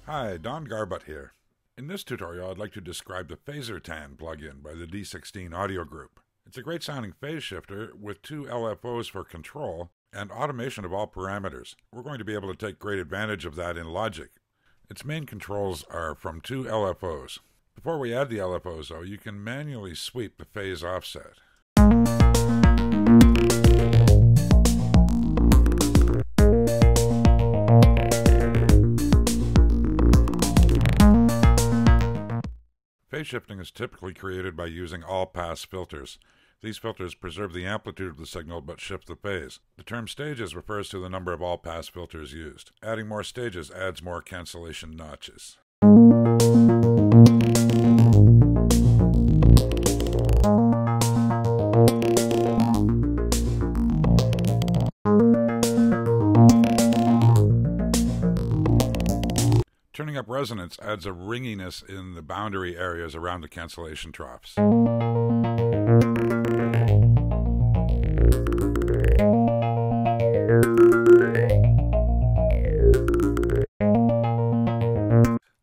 Hi, Don Garbutt here. In this tutorial, I'd like to describe the Fazortan plugin by the D16 audio group. It's a great sounding phase shifter with 2 LFOs for control and automation of all parameters. We're going to be able to take great advantage of that in Logic. Its main controls are from 2 LFOs. Before we add the LFOs, though, you can manually sweep the phase offset. Phase shifting is typically created by using all-pass filters. These filters preserve the amplitude of the signal but shift the phase. The term stages refers to the number of all-pass filters used. Adding more stages adds more cancellation notches. Turning up resonance adds a ringiness in the boundary areas around the cancellation troughs.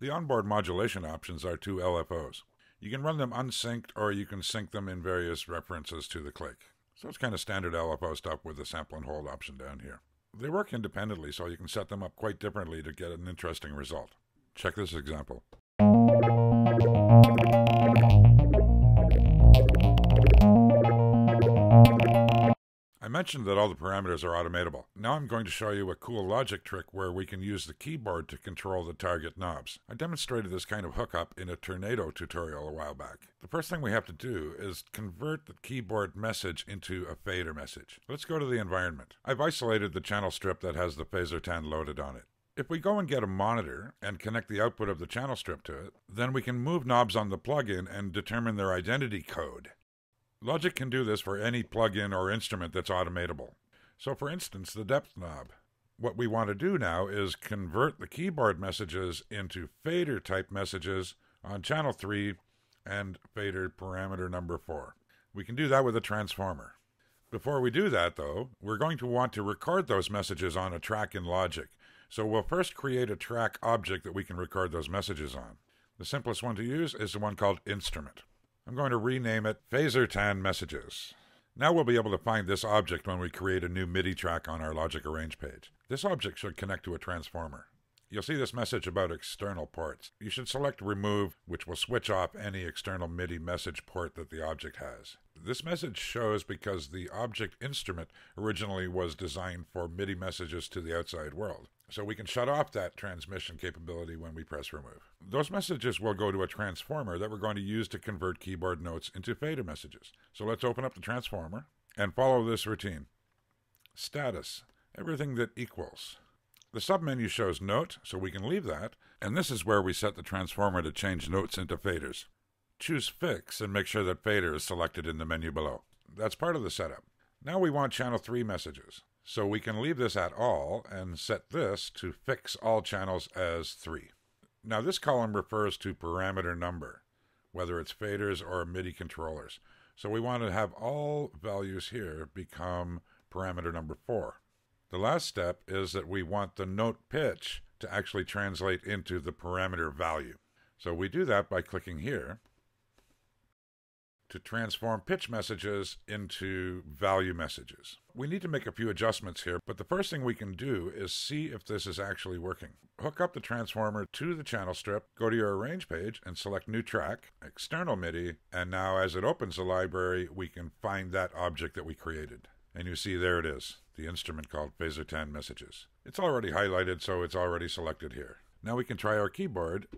The onboard modulation options are 2 LFOs. You can run them unsynced or you can sync them in various references to the click. So it's kind of standard LFO stuff with the sample and hold option down here. They work independently, so you can set them up quite differently to get an interesting result. Check this example. I mentioned that all the parameters are automatable. Now I'm going to show you a cool Logic trick where we can use the keyboard to control the target knobs. I demonstrated this kind of hookup in a Tornado tutorial a while back. The first thing we have to do is convert the keyboard message into a fader message. Let's go to the environment. I've isolated the channel strip that has the Fazortan loaded on it. If we go and get a monitor and connect the output of the channel strip to it, then we can move knobs on the plugin and determine their identity code. Logic can do this for any plugin or instrument that's automatable. So for instance, the depth knob. What we want to do now is convert the keyboard messages into fader type messages on channel 3 and fader parameter number 4. We can do that with a transformer. Before we do that though, we're going to want to record those messages on a track in Logic. So we'll first create a track object that we can record those messages on. The simplest one to use is the one called Instrument. I'm going to rename it Fazortan Messages. Now we'll be able to find this object when we create a new MIDI track on our Logic Arrange page. This object should connect to a transformer. You'll see this message about external ports. You should select Remove, which will switch off any external MIDI message port that the object has. This message shows because the object instrument originally was designed for MIDI messages to the outside world. So we can shut off that transmission capability when we press Remove. Those messages will go to a transformer that we're going to use to convert keyboard notes into fader messages. So let's open up the transformer and follow this routine. Status, everything that equals. The submenu shows note, so we can leave that, and this is where we set the transformer to change notes into faders. Choose Fix and make sure that fader is selected in the menu below. That's part of the setup. Now we want channel 3 messages, so we can leave this at all and set this to fix all channels as 3. Now this column refers to parameter number. whether it's faders or MIDI controllers. So we want to have all values here become parameter number 4. The last step is that we want the note pitch to actually translate into the parameter value. So we do that by clicking here to transform pitch messages into value messages. We need to make a few adjustments here, but the first thing we can do is see if this is actually working. Hook up the transformer to the channel strip, go to your Arrange page and select New Track, External MIDI, and now as it opens the library, we can find that object that we created. And you see there it is, the instrument called Fazortan Messages. It's already highlighted, so it's already selected here. Now we can try our keyboard,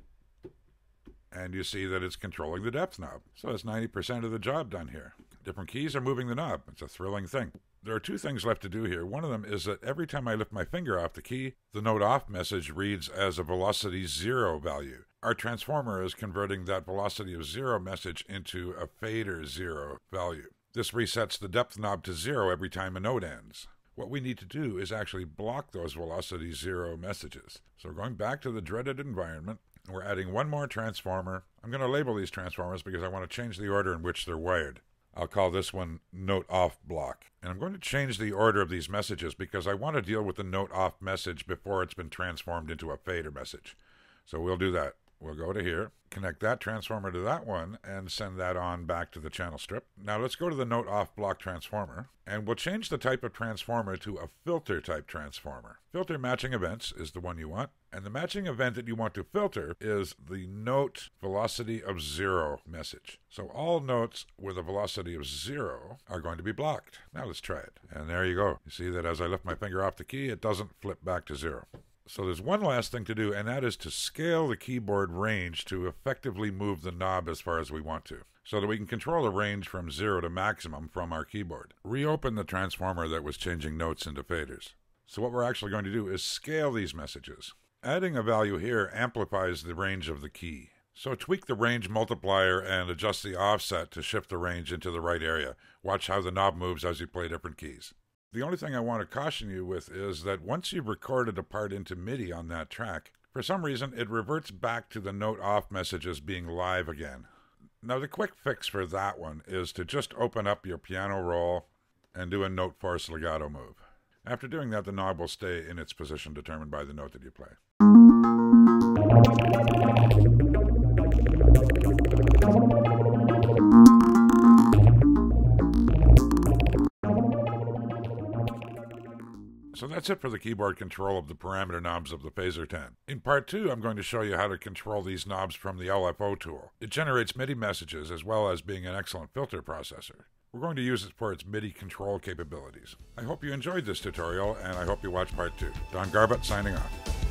and you see that it's controlling the depth knob. So that's 90% of the job done here. Different keys are moving the knob. It's a thrilling thing. There are 2 things left to do here. One of them is that every time I lift my finger off the key, the note off message reads as a velocity 0 value. Our transformer is converting that velocity of 0 message into a fader 0 value. This resets the depth knob to 0 every time a note ends. What we need to do is actually block those velocity 0 messages. So we're going back to the dreaded environment. We're adding one more transformer. I'm going to label these transformers because I want to change the order in which they're wired. I'll call this one Note Off Block. And I'm going to change the order of these messages because I want to deal with the Note Off message before it's been transformed into a fader message. So we'll do that. We'll go to here, connect that transformer to that one, and send that on back to the channel strip. Now let's go to the Note Off Block transformer, and we'll change the type of transformer to a filter type transformer. Filter matching events is the one you want, and the matching event that you want to filter is the note velocity of 0 message. So all notes with a velocity of 0 are going to be blocked. Now let's try it. And there you go. You see that as I lift my finger off the key, it doesn't flip back to 0. So there's one last thing to do, and that is to scale the keyboard range to effectively move the knob as far as we want to, so that we can control the range from 0 to maximum from our keyboard. Reopen the transformer that was changing notes into faders. So what we're actually going to do is scale these messages. Adding a value here amplifies the range of the key. So tweak the range multiplier and adjust the offset to shift the range into the right area. Watch how the knob moves as you play different keys. The only thing I want to caution you with is that once you've recorded a part into MIDI on that track, for some reason it reverts back to the note off messages being live again. Now the quick fix for that one is to just open up your piano roll and do a note force legato move. After doing that, the knob will stay in its position determined by the note that you play. So that's it for the keyboard control of the parameter knobs of the Fazortan. In part 2, I'm going to show you how to control these knobs from the LFO tool. It generates MIDI messages as well as being an excellent filter processor. We're going to use it for its MIDI control capabilities. I hope you enjoyed this tutorial, and I hope you watch part 2. Don Garbutt signing off.